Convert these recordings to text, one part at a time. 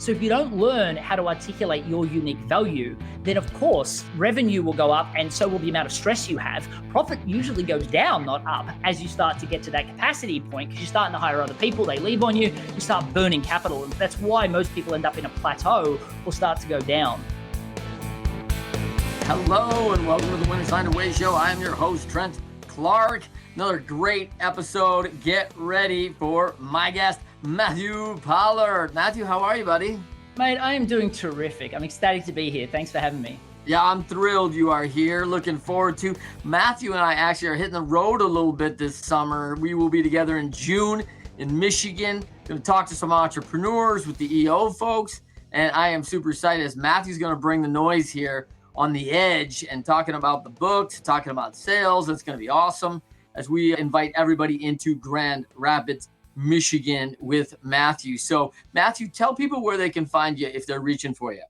So if you don't learn how to articulate your unique value, then of course, revenue will go up and so will the amount of stress you have. Profit usually goes down, not up, as you start to get to that capacity point, because you're starting to hire other people, they leave on you, you start burning capital. And that's why most people end up in a plateau or start to go down. Hello and welcome to the Winner's Find a Way show. I am your host, Trent Clark. Another great episode. Get ready for my guest, Matthew Pollard. Matthew, how are you, buddy? Mate, I am doing terrific. I'm ecstatic to be here. Thanks for having me. Yeah, I'm thrilled you are here. Looking forward to Matthew and I actually are hitting the road a little bit this summer. We will be together in June in Michigan. Going to talk to some entrepreneurs with the EO folks. And I am super excited as Matthew's going to bring the noise here on the edge and talking about the books, talking about sales. It's going to be awesome as we invite everybody into Grand Rapids, Michigan with Matthew. So Matthew, tell people where they can find you if they're reaching for you.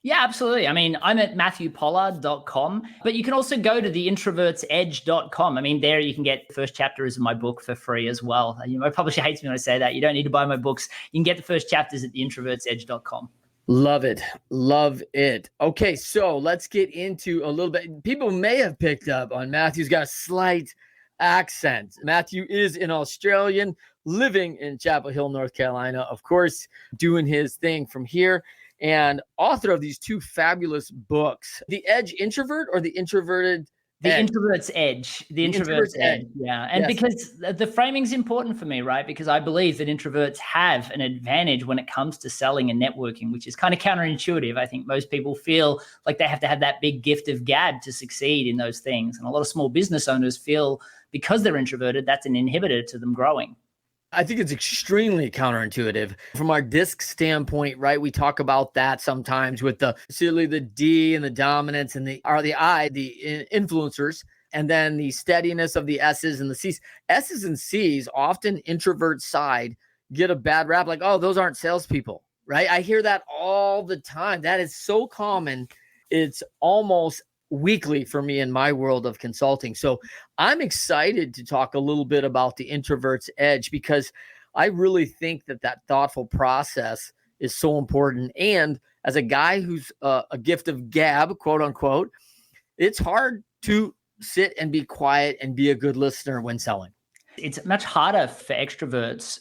Yeah, absolutely. I mean, I'm at matthewpollard.com, but you can also go to the introvertsedge.com. I mean, there you can get the first chapters of my book for free as well. You know, my publisher hates me when I say that. You don't need to buy my books. You can get the first chapters at the introvertsedge.com. Love it. Love it. Okay, so let's get into a little bit. People may have picked up on Matthew's got a slight accent. Matthew is an Australian living in Chapel Hill, North Carolina, of course, doing his thing from here, and author of these two fabulous books, The Edge Introvert or The Introverted The Introvert's Edge. The Introvert's Edge. Yeah. And yes. Because the framing's important for me, right? Because I believe that introverts have an advantage when it comes to selling and networking, which is kind of counterintuitive. I think most people feel like they have to have that big gift of gab to succeed in those things. And a lot of small business owners feel because they're introverted, that's an inhibitor to them growing. I think it's extremely counterintuitive from our DISC standpoint, right? We talk about that sometimes with the D and the dominance and the I, the influencers, and then the steadiness of the S's and the C's. S's and C's, often introvert side, get a bad rap like, oh, those aren't salespeople, right? I hear that all the time. That is so common. It's almost weekly for me in my world of consulting. So I'm excited to talk a little bit about the Introvert's Edge because I really think that thoughtful process is so important. And as a guy who's a gift of gab, quote unquote, it's hard to sit and be quiet and be a good listener when selling. It's much harder for extroverts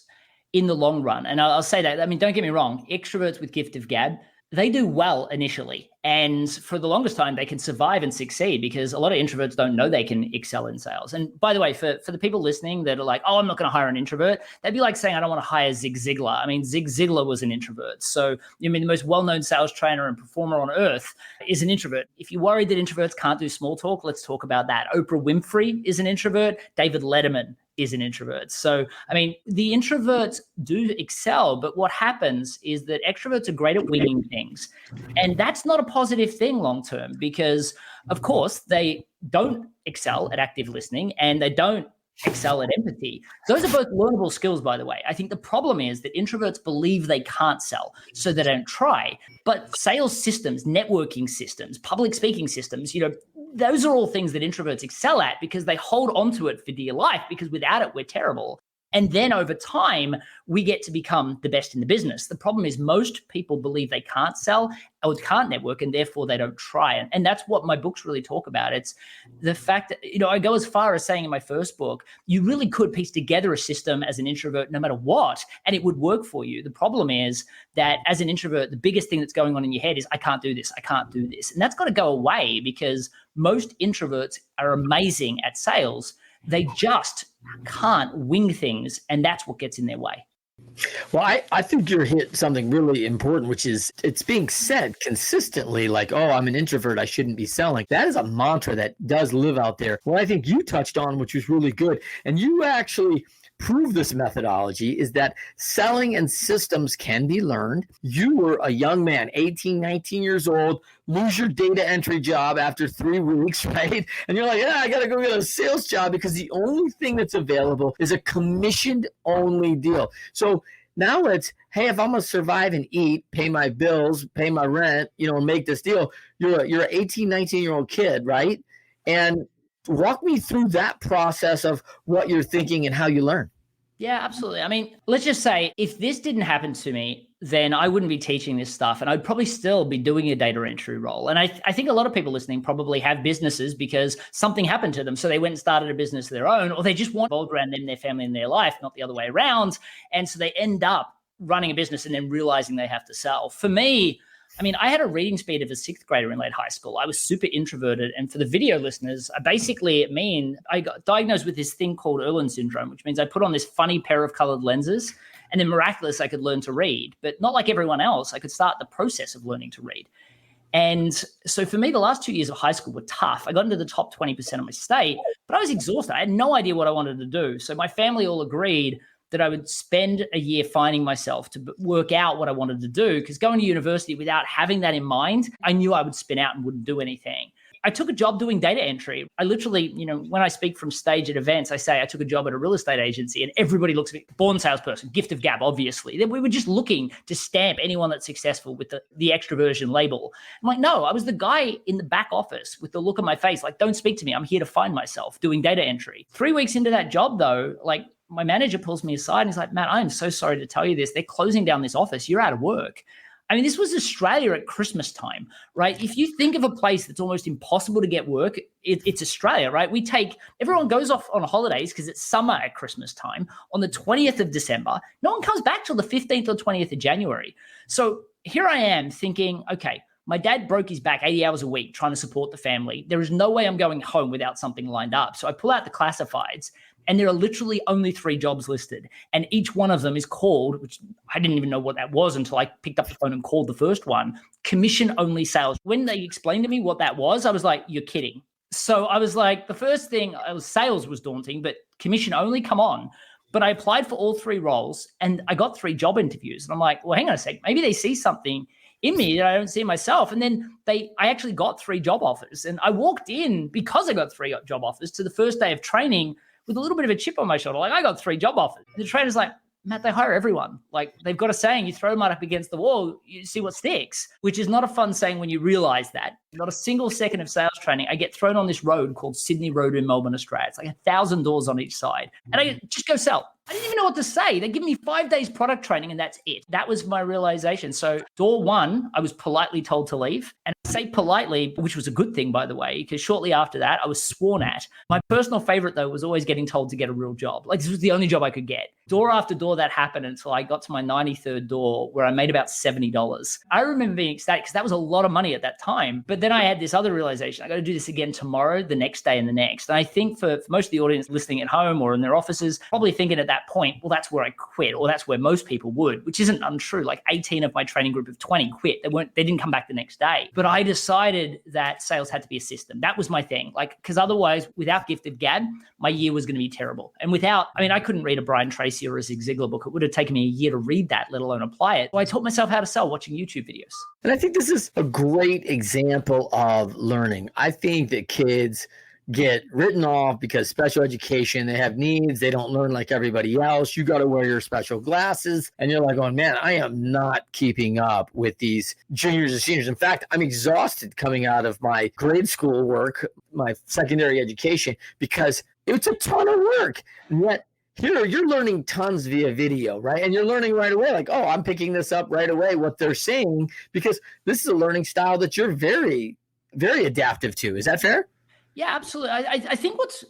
in the long run. And I'll say that, I mean, don't get me wrong, extroverts with gift of gab, they do well initially. And for the longest time, they can survive and succeed because a lot of introverts don't know they can excel in sales. And by the way, for the people listening that are like, oh, I'm not going to hire an introvert, that'd be like saying, I don't want to hire Zig Ziglar. I mean, Zig Ziglar was an introvert. So, I mean, the most well-known sales trainer and performer on earth is an introvert. If you're worried that introverts can't do small talk, let's talk about that. Oprah Winfrey is an introvert. David Letterman is an introvert. So, I mean, the introverts do excel, but what happens is that extroverts are great at winging things. And that's not a positive thing long-term because, of course, they don't excel at active listening and they don't excel at empathy. Those are both learnable skills, by the way. I think the problem is that introverts believe they can't sell, so they don't try. But sales systems, networking systems, public speaking systems, you know, those are all things that introverts excel at because they hold onto it for dear life because without it, we're terrible. And then over time, we get to become the best in the business. The problem is most people believe they can't sell or can't network, and therefore they don't try. And that's what my books really talk about. It's the fact that, you know, I go as far as saying in my first book, you really could piece together a system as an introvert no matter what, and it would work for you. The problem is that as an introvert, the biggest thing that's going on in your head is, I can't do this, I can't do this. And that's got to go away because most introverts are amazing at sales. They just can't wing things, and that's what gets in their way. Well, I think you're hit something really important, which is it's being said consistently like, oh, I'm an introvert, I shouldn't be selling. That is a mantra that does live out there. What I think you touched on, which was really good, and you actually prove this methodology, is that selling and systems can be learned. You were a young man, 18, 19 years old, lose your data entry job after 3 weeks, right? And you're like, yeah, I got to go get a sales job because the only thing that's available is a commissioned only deal. So now it's, hey, if I'm going to survive and eat, pay my bills, pay my rent, you know, and make this deal, you're an 18, 19-year-old kid, right? And walk me through that process of what you're thinking and how you learn. Yeah, absolutely. I mean, let's just say if this didn't happen to me, then I wouldn't be teaching this stuff, and I'd probably still be doing a data entry role. And I think a lot of people listening probably have businesses because something happened to them. So they went and started a business of their own, or they just want involved around them, their family, and their life, not the other way around. And so they end up running a business and then realizing they have to sell. For me, I mean, I had a reading speed of a sixth grader in late high school. I was super introverted. And for the video listeners, I got diagnosed with this thing called Irlen syndrome, which means I put on this funny pair of colored lenses, and then miraculous, I could learn to read. But not like everyone else, I could start the process of learning to read. And so for me, the last 2 years of high school were tough. I got into the top 20% of my state, but I was exhausted. I had no idea what I wanted to do. So my family all agreed that I would spend a year finding myself to work out what I wanted to do, because going to university without having that in mind, I knew I would spin out and wouldn't do anything. I took a job doing data entry. I literally, when I speak from stage at events, I say I took a job at a real estate agency, and everybody looks at me, born salesperson, gift of gab, obviously. Then we were just looking to stamp anyone that's successful with the extroversion label. I'm like, no, I was the guy in the back office with the look on my face, like, don't speak to me. I'm here to find myself doing data entry. 3 weeks into that job though, like, my manager pulls me aside and he's like, Matt, I am so sorry to tell you this. They're closing down this office. You're out of work. I mean, this was Australia at Christmas time, right? If you think of a place that's almost impossible to get work, it's Australia, right? Everyone goes off on holidays because it's summer at Christmas time on the 20th of December. No one comes back till the 15th or 20th of January. So here I am thinking, okay, my dad broke his back 80 hours a week trying to support the family. There is no way I'm going home without something lined up. So I pull out the classifieds, and there are literally only 3 jobs listed. And each one of them is called, which I didn't even know what that was until I picked up the phone and called the first one, commission-only sales. When they explained to me what that was, I was like, you're kidding. So I was like, the first thing, sales was daunting, but commission-only, come on. But I applied for all 3 roles, and I got 3 job interviews. And I'm like, well, hang on a sec. Maybe they see something in me that I don't see myself. And then I actually got 3 job offers. And I walked in, because I got 3 job offers, to the first day of training with a little bit of a chip on my shoulder. Like, I got 3 job offers. And the trainer's like, Matt, they hire everyone. Like, they've got a saying, you throw them up against the wall, you see what sticks, which is not a fun saying when you realize that. Not a single second of sales training. I get thrown on this road called Sydney Road in Melbourne, Australia. It's like 1,000 doors on each side. And I just go sell. I didn't even know what to say. They give me 5 days product training, and that's it. That was my realization. So door 1, I was politely told to leave. And I say politely, which was a good thing, by the way, because shortly after that, I was sworn at. My personal favorite, though, was always getting told to get a real job. Like, this was the only job I could get. Door after door that happened until I got to my 93rd door, where I made about $70. I remember being ecstatic because that was a lot of money at that time. But then I had this other realization. I got to do this again tomorrow, the next day, and the next. And I think for most of the audience listening at home or in their offices, probably thinking at that point, well, that's where I quit, or that's where most people would, which isn't untrue. Like 18 of my training group of 20 quit. They didn't come back the next day. But I decided that sales had to be a system. That was my thing. Like, because otherwise, without gift of gab, my year was going to be terrible. And I couldn't read a Brian Tracy or a Zig Ziglar book. It would have taken me a year to read that, let alone apply it. So I taught myself how to sell watching YouTube videos. And I think this is a great example of learning. I think that kids get written off because special education, they have needs, they don't learn like everybody else. You got to wear your special glasses. And you're like, oh man, I am not keeping up with these juniors and seniors. In fact, I'm exhausted coming out of my grade school work, my secondary education, because it's a ton of work. And yet here you're learning tons via video, right? And you're learning right away, like, oh, I'm picking this up right away, what they're saying, because this is a learning style that you're very, very adaptive to. Is that fair? Yeah, absolutely. I think what's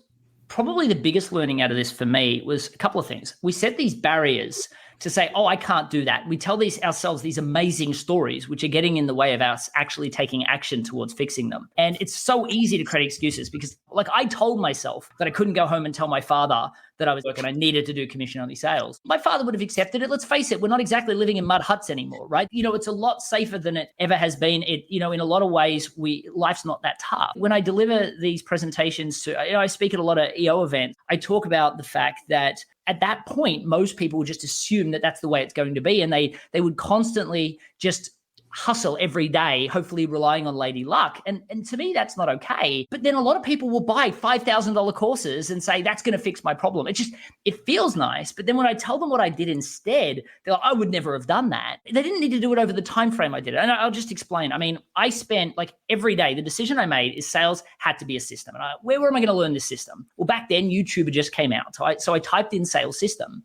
probably the biggest learning out of this for me was a couple of things. We set these barriers to say, oh, I can't do that. We tell ourselves these amazing stories, which are getting in the way of us actually taking action towards fixing them. And it's so easy to create excuses because, like, I told myself that I couldn't go home and tell my father that I was working, I needed to do commission-only sales. My father would have accepted it. Let's face it, we're not exactly living in mud huts anymore, right? It's a lot safer than it ever has been. In a lot of ways, life's not that tough. When I deliver these presentations I speak at a lot of EO events, I talk about the fact that at that point, most people would just assume that that's the way it's going to be. And they would constantly just hustle every day, hopefully relying on lady luck. And to me, that's not okay. But then a lot of people will buy $5,000 courses and say, that's going to fix my problem. It feels nice. But then when I tell them what I did instead, they're like, I would never have done that. They didn't need to do it over the time frame I did it. And I'll just explain. I mean, I spent every day, the decision I made is sales had to be a system. And where am I going to learn this system? Well, back then YouTube just came out. So I typed in sales system.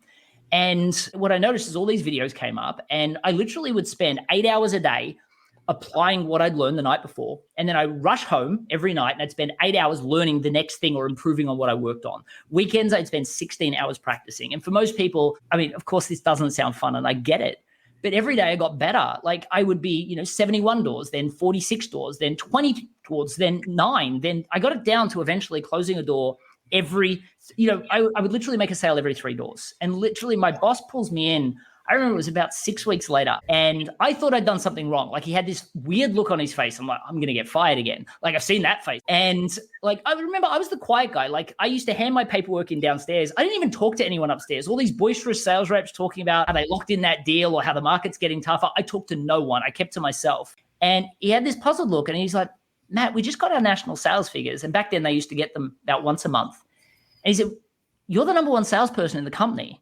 And what I noticed is all these videos came up, and I literally would spend 8 hours a day applying what I'd learned the night before. And then I rush home every night and I'd spend 8 hours learning the next thing or improving on what I worked on. Weekends, I'd spend 16 hours practicing. And for most people, I mean, of course, this doesn't sound fun and I get it, but every day I got better. Like I would be, 71 doors, then 46 doors, then 20 doors, then 9. Then I got it down to eventually closing a door every, I would literally make a sale every 3 doors. And literally my boss pulls me in. I remember it was about 6 weeks later and I thought I'd done something wrong. Like he had this weird look on his face. I'm like, I'm going to get fired again. Like I've seen that face. And like, I remember I was the quiet guy. Like I used to hand my paperwork in downstairs. I didn't even talk to anyone upstairs. All these boisterous sales reps talking about how they locked in that deal or how the market's getting tougher. I talked to no one. I kept to myself. And he had this puzzled look and he's like, Matt, we just got our national sales figures. And back then they used to get them about once a month. And he said, you're the number one salesperson in the company.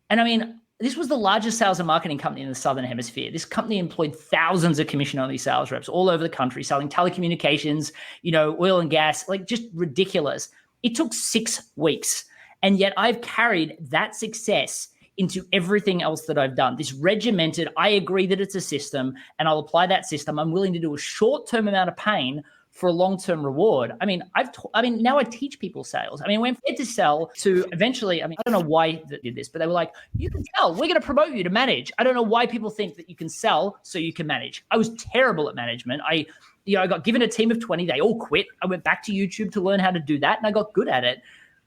And I mean, this was the largest sales and marketing company in the Southern Hemisphere. This company employed thousands of commission-only sales reps all over the country, selling telecommunications, oil and gas, like just ridiculous. It took 6 weeks. And yet I've carried that success into everything else that I've done. This regimented, I agree that it's a system and I'll apply that system. I'm willing to do a short-term amount of pain for a long-term reward. I mean, now I teach people sales. I mean, when I had to sell to eventually, I don't know why they did this, but they were like, you can sell, we're going to promote you to manage. I don't know why people think that you can sell so you can manage. I was terrible at management. I got given a team of 20, they all quit. I went back to YouTube to learn how to do that and I got good at it.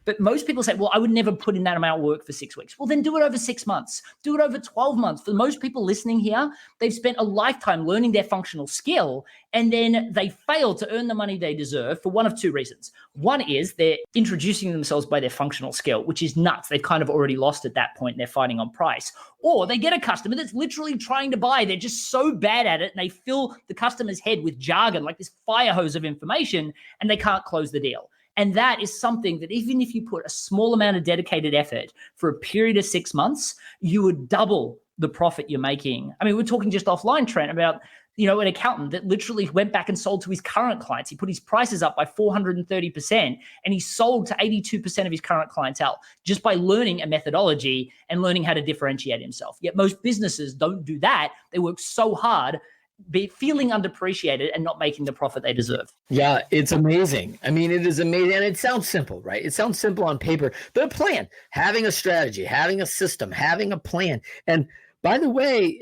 But most people say, well, I would never put in that amount of work for 6 weeks. Well, then do it over 6 months. Do it over 12 months. For most people listening here, they've spent a lifetime learning their functional skill, and then they fail to earn the money they deserve for one of 2 reasons. One is they're introducing themselves by their functional skill, which is nuts. They've kind of already lost at that point and they're fighting on price. Or they get a customer that's literally trying to buy. They're just so bad at it and they fill the customer's head with jargon, like this fire hose of information, and they can't close the deal. And that is something that even if you put a small amount of dedicated effort for a period of 6 months, you would double the profit you're making. I mean, we're talking just offline, Trent, about, an accountant that literally went back and sold to his current clients. He put his prices up by 430% and he sold to 82% of his current clientele just by learning a methodology and learning how to differentiate himself. Yet most businesses don't do that. They work so hard, feeling underappreciated and not making the profit they deserve. Yeah, it's amazing. I mean, it is amazing. And it sounds simple, right? It sounds simple on paper, but a plan, having a strategy, having a system, having a plan. And by the way,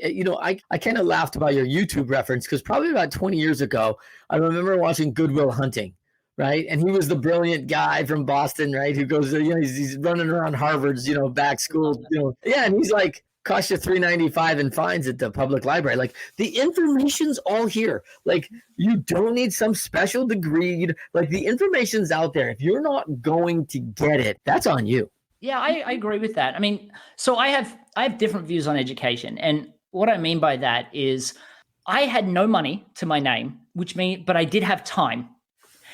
I kind of laughed about your YouTube reference because probably about 20 years ago, I remember watching Good Will Hunting, right? And he was the brilliant guy from Boston, right? Who goes, he's running around Harvard's, back school, Yeah, and he's like, cost you $3.95 in fines at the public library. Like the information's all here. Like you don't need some special degree. Like the information's out there. If you're not going to get it, that's on you. Yeah, I agree with that. I mean, so I have different views on education. And what I mean by that is I had no money to my name, but I did have time.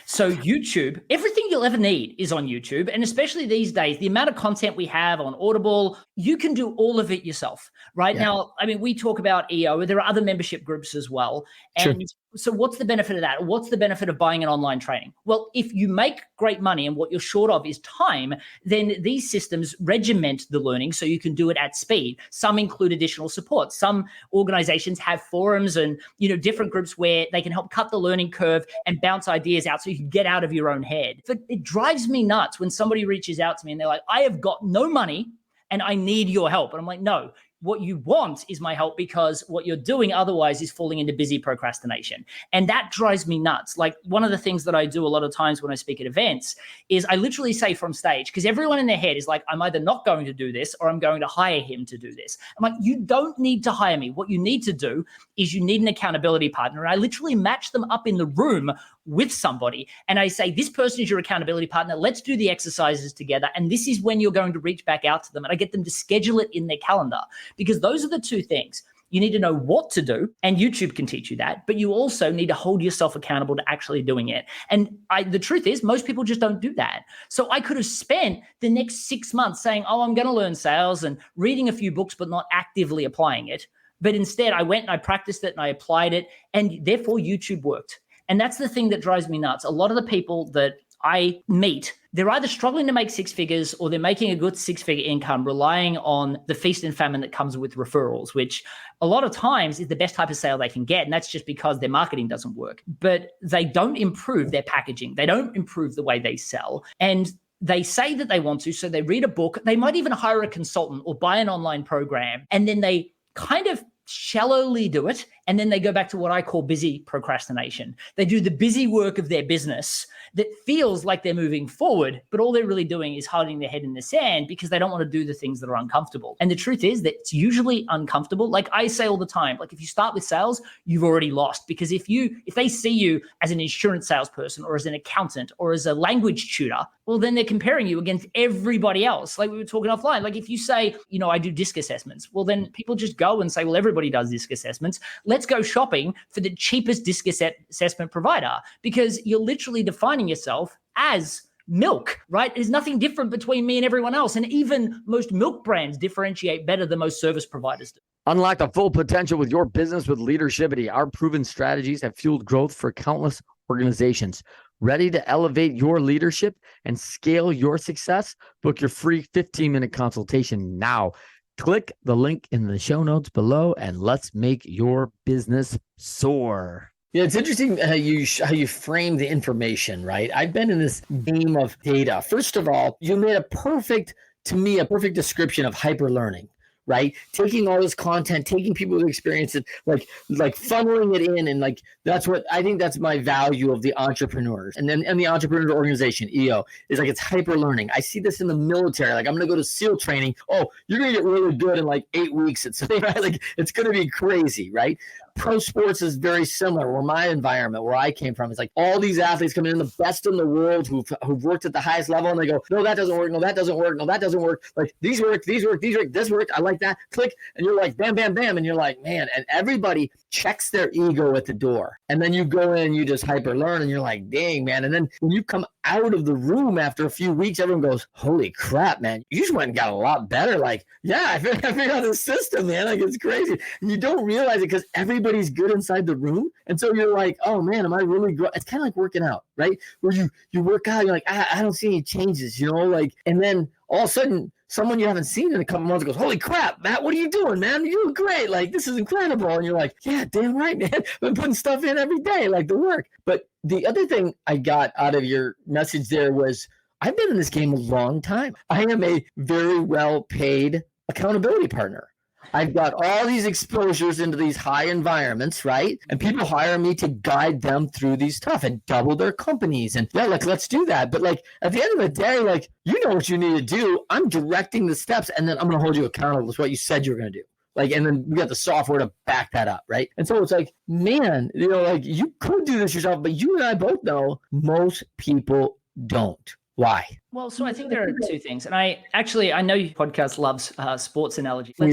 So YouTube, everything you'll ever need is on YouTube. And especially these days, the amount of content we have on Audible, you can do all of it yourself right now. I mean, we talk about EO, there are other membership groups as well. And so what's the benefit of that? What's the benefit of buying an online training? Well, if you make great money and what you're short of is time, then these systems regiment the learning so you can do it at speed. Some include additional support. Some organizations have forums and, different groups where they can help cut the learning curve and bounce ideas out so you can get out of your own head. But it drives me nuts when somebody reaches out to me and they're like, I have got no money and I need your help. And I'm like, no. What you want is my help because what you're doing otherwise is falling into busy procrastination. And that drives me nuts. Like one of the things that I do a lot of times when I speak at events is I literally say from stage, because everyone in their head is like, I'm either not going to do this or I'm going to hire him to do this. I'm like, you don't need to hire me. What you need to do is you need an accountability partner. And I literally match them up in the room with somebody. And I say, this person is your accountability partner. Let's do the exercises together. And this is when you're going to reach back out to them. And I get them to schedule it in their calendar because those are the 2 things. You need to know what to do, and YouTube can teach you that, but you also need to hold yourself accountable to actually doing it. And the truth is, most people just don't do that. So I could have spent the next 6 months saying, I'm going to learn sales and reading a few books, but not actively applying it. But instead, I went and I practiced it and I applied it, and therefore YouTube worked. And that's the thing that drives me nuts. A lot of the people that I meet they're either struggling to make six figures or they're making a good six-figure income relying on the feast and famine that comes with referrals, which a lot of times is the best type of sale they can get. And that's just because their marketing doesn't work. But they don't improve their packaging. They don't improve the way they sell. And they say that they want to, so they read a book. They might even hire a consultant or buy an online program. And then they kind of shallowly do it. And then they go back to what I call busy procrastination. They do the busy work of their business that feels like they're moving forward, but all they're really doing is holding their head in the sand because they don't want to do the things that are uncomfortable. And the truth is that it's usually uncomfortable. Like I say all the time, like if you start with sales, you've already lost, because if they see you as an insurance salesperson or as an accountant or as a language tutor, well, then they're comparing you against everybody else. Like we were talking offline, like if you say, I do DISC assessments, well, then people just go and say, well, everybody does DISC assessments. Let's go shopping for the cheapest DISC assessment provider, because you're literally defining yourself as milk, right? There's nothing different between me and everyone else. And even most milk brands differentiate better than most service providers do. Unlock the full potential with your business with Leadershipity. Our proven strategies have fueled growth for countless organizations. Ready to elevate your leadership and scale your success? Book your free 15-minute consultation now. Click the link in the show notes below and let's make your business soar. Yeah, it's interesting how you frame the information, right? I've been in this game of data. First of all, you made a perfect description of hyper learning, right? Taking all this content, taking people's experiences, like funneling it in, and like that's my value of the entrepreneurs and the entrepreneur organization, EO, is like it's hyper learning. I see this in the military. Like I'm gonna go to SEAL training. Oh, you're gonna get really good in like 8 weeks. It's right? Like it's gonna be crazy, right? Pro sports is very similar. Where my environment, where I came from, it's like all these athletes coming in, the best in the world who've worked at the highest level, and they go, no, that doesn't work. No, that doesn't work. No, that doesn't work. Like these work. This worked. I like that. Click, and you're like, bam, bam, bam, and you're like, man. And everybody checks their ego at the door, and then you go in, you just hyper learn, and you're like, dang, man. And then when you come out of the room after a few weeks, everyone goes, holy crap, man, you just went and got a lot better. Like, yeah, I figured out the system, man. Like it's crazy, and you don't realize it because everybody's good inside the room. And so you're like, oh man, am I really growing? It's kind of like working out, right? Where you work out, you're like, I don't see any changes, like, and then all of a sudden someone you haven't seen in a couple months goes, holy crap, Matt, what are you doing, man? You're doing great. Like, this is incredible. And you're like, yeah, damn right, man. I've been putting stuff in every day, like the work. But the other thing I got out of your message there was, I've been in this game a long time. I am a very well paid accountability partner. I've got all these exposures into these high environments, right? And people hire me to guide them through these stuff and double their companies. And yeah, like, let's do that. But like at the end of the day, like, you know what you need to do. I'm directing the steps, and then I'm going to hold you accountable to what you said you were going to do. Like, and then we got the software to back that up, right? And so it's like, man, like you could do this yourself, but you and I both know most people don't. Why? Well, so I think there are two things. And I know your podcast loves sports analogies. We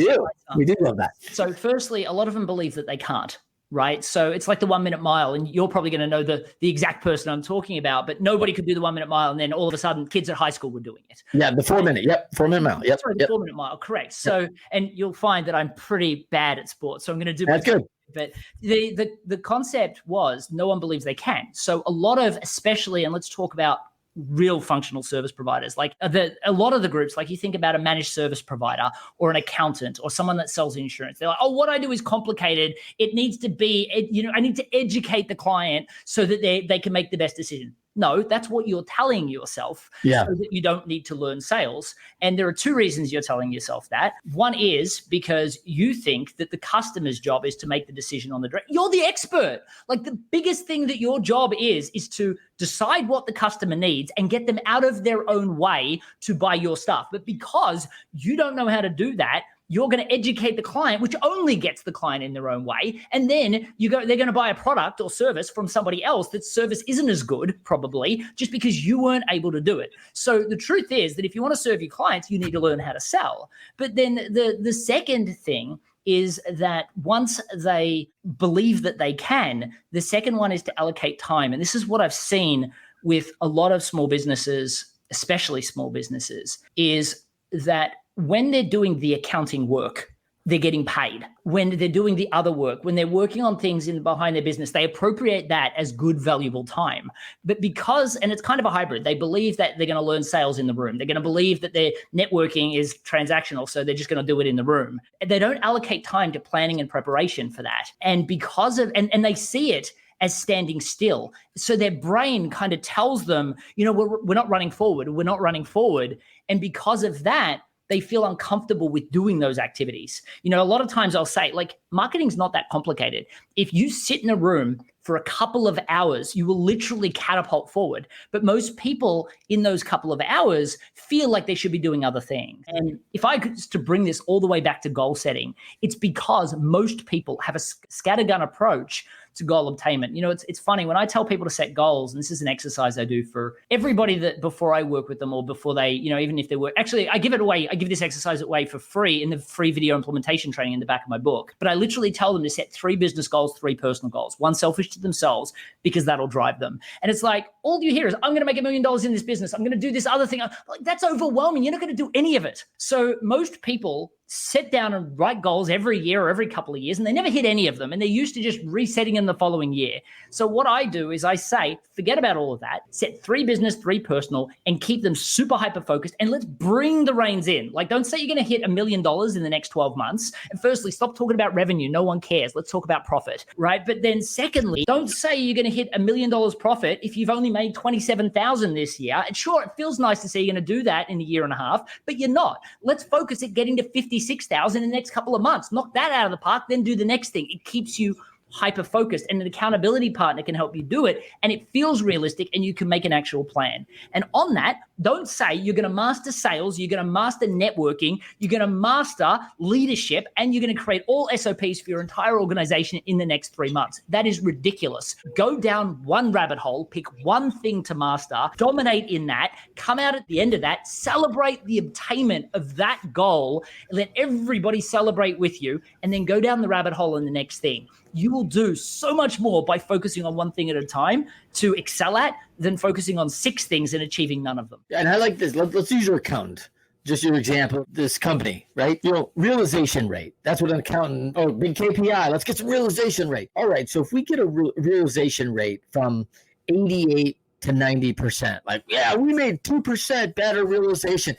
do love that. So firstly, a lot of them believe that they can't, right? So it's like the 1 minute mile, and you're probably going to know the exact person I'm talking about, but nobody could do the 1 minute mile. And then all of a sudden kids at high school were doing it. Yeah. The 4 minute. Yep. 4 minute mile. Yep. Sorry, the 4 minute mile. Correct. So, and you'll find that I'm pretty bad at sports. So I'm going to do that's good. But the concept was no one believes they can. So a lot of, especially, and let's talk about real functional service providers, like a lot of the groups, like you think about a managed service provider or an accountant or someone that sells insurance. They're like, oh, what I do is complicated. It needs to be, I need to educate the client so that they can make the best decision. No, that's what you're telling yourself, so that you don't need to learn sales. And there are two reasons you're telling yourself that. One is because you think that the customer's job is to make the decision on the direct. You're the expert. Like the biggest thing that your job is to decide what the customer needs and get them out of their own way to buy your stuff. But because you don't know how to do that, you're going to educate the client, which only gets the client in their own way. And then they're going to buy a product or service from somebody else that service isn't as good, probably, just because you weren't able to do it. So the truth is that if you want to serve your clients, you need to learn how to sell. But then the second thing is that once they believe that they can, the second one is to allocate time. And this is what I've seen with a lot of small businesses, especially small businesses, is that when they're doing the accounting work, they're getting paid. When they're doing the other work, when they're working on things behind their business, they appropriate that as good, valuable time. But because, and it's kind of a hybrid, they believe that they're going to learn sales in the room. They're going to believe that their networking is transactional, so they're just going to do it in the room. They don't allocate time to planning and preparation for that. And because of, and they see it as standing still. So their brain kind of tells them, we're not running forward. We're not running forward. And because of that, they feel uncomfortable with doing those activities. A lot of times I'll say, marketing's not that complicated. If you sit in a room for a couple of hours, you will literally catapult forward. But most people in those couple of hours feel like they should be doing other things. And if I could to bring this all the way back to goal setting, it's because most people have a scattergun approach to goal obtainment. It's funny when I tell people to set goals, and this is an exercise I do for everybody that before I work with them or before they, even if they work, actually I give it away. I give this exercise away for free in the free video implementation training in the back of my book. But I literally tell them to set 3 business goals, 3 personal goals, 1 selfish to themselves, because that'll drive them. And it's like, all you hear is, I'm going to make $1 million in this business. I'm going to do this other thing. That's overwhelming. You're not going to do any of it. So most people sit down and write goals every year or every couple of years, and they never hit any of them. And they're used to just resetting in the following year. So what I do is I say, forget about all of that, set 3 business, 3 personal, and keep them super hyper-focused. And let's bring the reins in. Don't say you're going to hit $1 million in the next 12 months. And firstly, stop talking about revenue. No one cares. Let's talk about profit, right? But then secondly, don't say you're going to hit $1 million profit if you've only made 27,000 this year. And sure, it feels nice to say you're going to do that in a year and a half, but you're not. Let's focus at getting to 56,000 in the next couple of months. Knock that out of the park, then do the next thing. It keeps you hyper-focused, and an accountability partner can help you do it, and it feels realistic, and you can make an actual plan. And on that, don't say you're going to master sales, you're going to master networking, you're going to master leadership, and you're going to create all SOPs for your entire organization in the next 3 months. That is ridiculous. Go down one rabbit hole, pick one thing to master, dominate in that, come out at the end of that, celebrate the attainment of that goal, let everybody celebrate with you, and then go down the rabbit hole in the next thing. You will do so much more by focusing on one thing at a time to excel at than focusing on 6 things and achieving none of them. And I like this. Let's use your accountant. Just your example, this company, right? Realization rate. That's what an accountant, big KPI. Let's get some realization rate. All right. So if we get a realization rate from 88 to 90%, we made 2% better realization.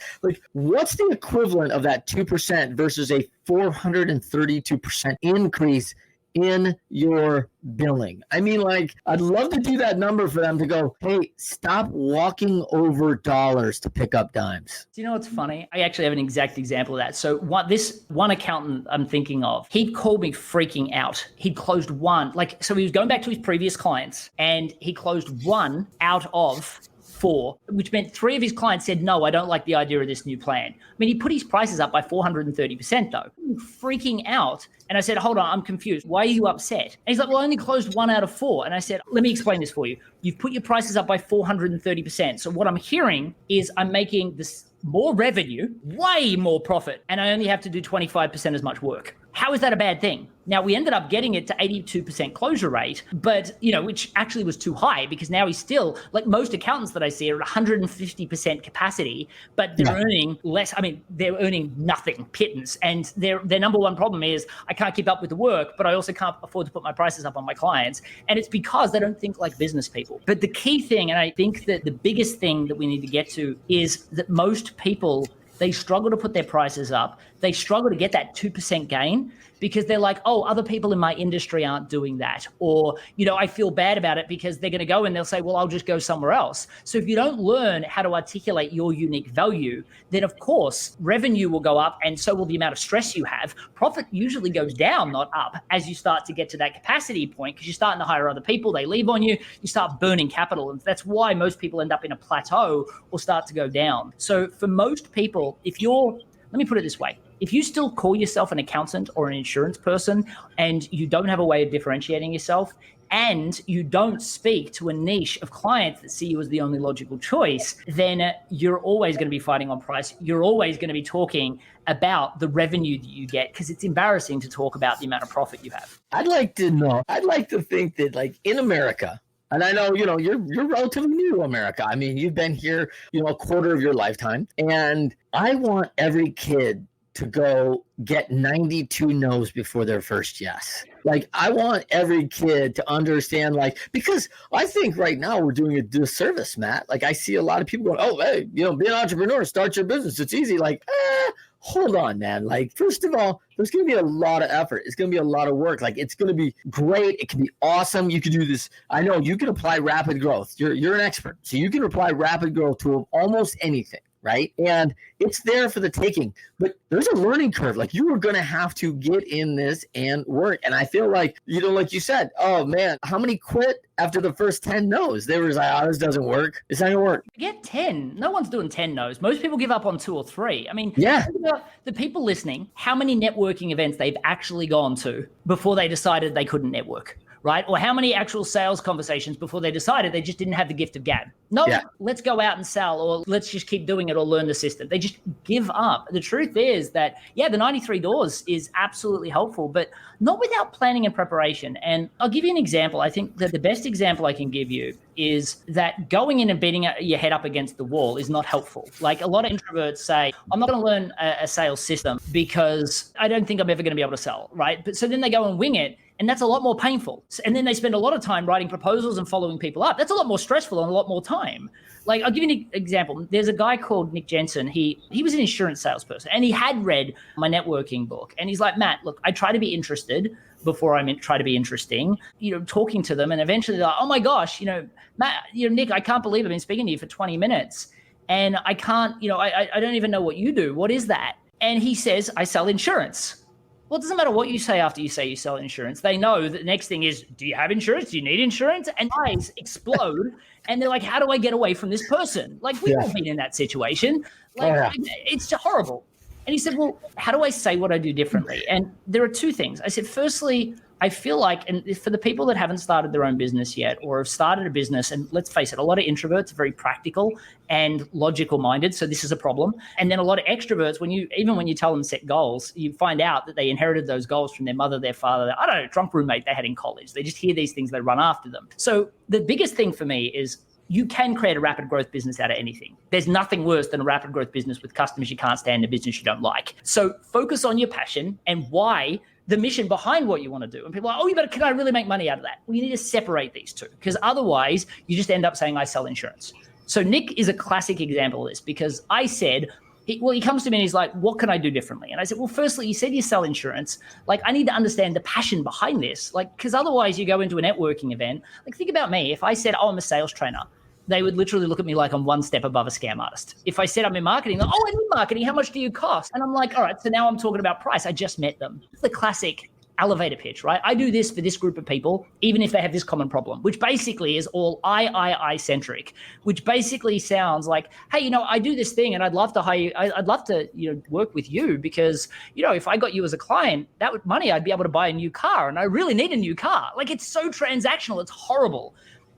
What's the equivalent of that 2% versus a 432% increase in your billing? I'd love to do that number for them to go, hey, stop walking over dollars to pick up dimes. Do you know what's funny? I actually have an exact example of that. So this one accountant I'm thinking of, he'd called me freaking out. He'd closed one, so he was going back to his previous clients, and he closed 1 out of 4, which meant 3 of his clients said, no, I don't like the idea of this new plan. He put his prices up by 430% though. Freaking out. And I said, hold on, I'm confused. Why are you upset? And he's like, well, I only closed 1 out of 4. And I said, let me explain this for you. You've put your prices up by 430%. So what I'm hearing is I'm making this more revenue, way more profit, and I only have to do 25% as much work. How is that a bad thing? Now, we ended up getting it to 82% closure rate, but, which actually was too high, because now he's still, most accountants that I see are at 150% capacity, but they're earning less. They're earning nothing, pittance. And their number one problem is, I can't keep up with the work, but I also can't afford to put my prices up on my clients. And it's because they don't think like business people. But the key thing, and I think that the biggest thing that we need to get to, is that most people, they struggle to put their prices up. They struggle to get that 2% gain because they're like, oh, other people in my industry aren't doing that. Or, I feel bad about it because they're going to go and they'll say, well, I'll just go somewhere else. So if you don't learn how to articulate your unique value, then of course, revenue will go up, and so will the amount of stress you have. Profit usually goes down, not up, as you start to get to that capacity point, because you're starting to hire other people, they leave on you, you start burning capital. And that's why most people end up in a plateau or start to go down. So for most people, let me put it this way. If you still call yourself an accountant or an insurance person and you don't have a way of differentiating yourself, and you don't speak to a niche of clients that see you as the only logical choice, then you're always going to be fighting on price. You're always going to be talking about the revenue that you get, because it's embarrassing to talk about the amount of profit you have. I'd like to think that in America, and I know, you're relatively new to America. You've been here, a quarter of your lifetime. And I want every kid to go get 92 no's before their first yes. Like, I want every kid to understand, like, because I think right now we're doing a disservice, Matt. Like, I see a lot of people going, oh, hey, be an entrepreneur, start your business. It's easy. Like, hold on, man. Like, first of all, there's going to be a lot of effort. It's going to be a lot of work. Like, it's going to be great. It can be awesome. You can do this. I know you can apply rapid growth. You're an expert. So you can apply rapid growth to almost anything, right? And it's there for the taking. But there's a learning curve. Like, you are going to have to get in this and work. And I feel like, like you said, oh, man, how many quit after the first 10 no's? They were just like, oh, this doesn't work. It's not going to work. Get 10. No one's doing 10 no's. Most people give up on 2 or 3. I mean, yeah. The people listening, how many networking events they've actually gone to before they decided they couldn't network, right? Or how many actual sales conversations before they decided they just didn't have the gift of gab? No, let's go out and sell, or let's just keep doing it, or learn the system. They just give up. The truth is that, the 93 doors is absolutely helpful, but not without planning and preparation. And I'll give you an example. I think that the best example I can give you is that going in and beating your head up against the wall is not helpful. Like, a lot of introverts say, I'm not going to learn a sales system because I don't think I'm ever going to be able to sell, right? But so then they go and wing it, and that's a lot more painful. And then they spend a lot of time writing proposals and following people up. That's a lot more stressful and a lot more time. Like, I'll give you an example. There's a guy called Nick Jensen. He was an insurance salesperson, and he had read my networking book. And he's like, Matt, look, I try to be interested before I try to be interesting, talking to them. And eventually they're like, oh my gosh, Matt, Nick, I can't believe I've been speaking to you for 20 minutes. And I can't, I don't even know what you do. What is that? And he says, I sell insurance. Well, it doesn't matter what you say after you say you sell insurance. They know that the next thing is, do you have insurance? Do you need insurance? And eyes explode. And they're like, how do I get away from this person? Like, we've all been in that situation. Like, it's horrible. And he said, well, how do I say what I do differently? And there are 2 things. I said, firstly, I feel like, and for the people that haven't started their own business yet, or have started a business, and let's face it, a lot of introverts are very practical and logical minded. So this is a problem. And then a lot of extroverts, even when you tell them set goals, you find out that they inherited those goals from their mother, their father, I don't know, drunk roommate they had in college. They just hear these things, they run after them. So the biggest thing for me is, you can create a rapid growth business out of anything. There's nothing worse than a rapid growth business with customers you can't stand, a business you don't like. So focus on your passion and why, the mission behind what you want to do. And people are like, oh, can I really make money out of that? Well, you need to separate these two, because otherwise you just end up saying, I sell insurance. So Nick is a classic example of this, because I said, he comes to me and he's like, what can I do differently? And I said, well, firstly, you said you sell insurance. Like, I need to understand the passion behind this. Like, because otherwise you go into a networking event. Like, think about me. If I said, oh, I'm a sales trainer, they would literally look at me like I'm one step above a scam artist. If I said I'm in marketing, like, oh, I do marketing. How much do you cost? And I'm like, all right, so now I'm talking about price. I just met them. It's the classic elevator pitch, right? I do this for this group of people, even if they have this common problem, which basically is all I centric, which basically sounds like, hey, I do this thing and I'd love to hire you. I'd love to, work with you because, if I got you as a client, that would money, I'd be able to buy a new car, and I really need a new car. Like, it's so transactional. It's horrible.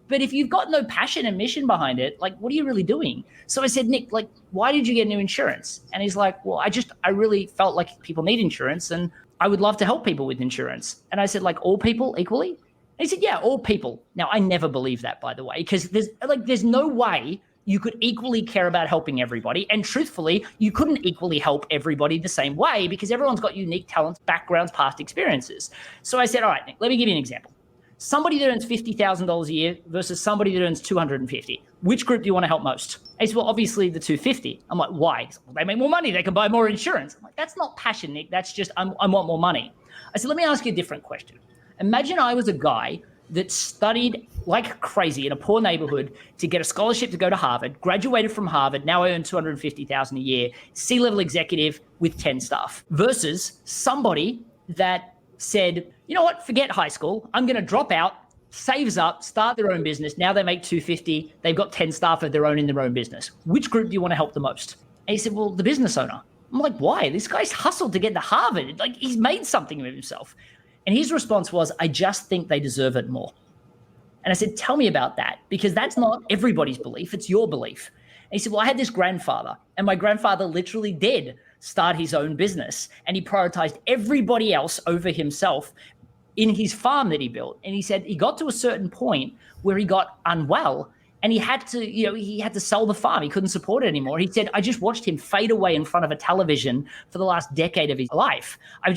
But if you've got no passion and mission behind it, like, what are you really doing? So I said, Nick, like, why did you get new insurance? And he's like, well, I really felt like people need insurance and I would love to help people with insurance. And I said, like, all people equally? And he said, yeah, all people. Now, I never believe that, by the way, because there's no way you could equally care about helping everybody. And truthfully, you couldn't equally help everybody the same way, because everyone's got unique talents, backgrounds, past experiences. So I said, all right, Nick, let me give you an example. Somebody that earns $50,000 a year versus somebody that earns $250. Which group do you want to help most? He said, well, obviously the 250. I'm like, why? Said, well, they make more money. They can buy more insurance. I'm like, that's not passion, Nick. That's just, I want more money. I said, let me ask you a different question. Imagine I was a guy that studied like crazy in a poor neighborhood to get a scholarship to go to Harvard, graduated from Harvard. Now I earn $250,000 a year, C-level executive with 10 staff, versus somebody that said, you know what, forget high school. I'm going to drop out, saves up, start their own business. Now they make $250. They've got 10 staff of their own in their own business. Which group do you want to help the most? And he said, well, the business owner. I'm like, why? This guy's hustled to get to Harvard. Like, he's made something of himself. And his response was, I just think they deserve it more. And I said, tell me about that, because that's not everybody's belief. It's your belief. And he said, well, I had this grandfather, and my grandfather literally did start his own business, and he prioritized everybody else over himself in his farm that he built. And he said he got to a certain point where he got unwell, And he had to sell the farm. He couldn't support it anymore. He said, I just watched him fade away in front of a television for the last decade of his life. I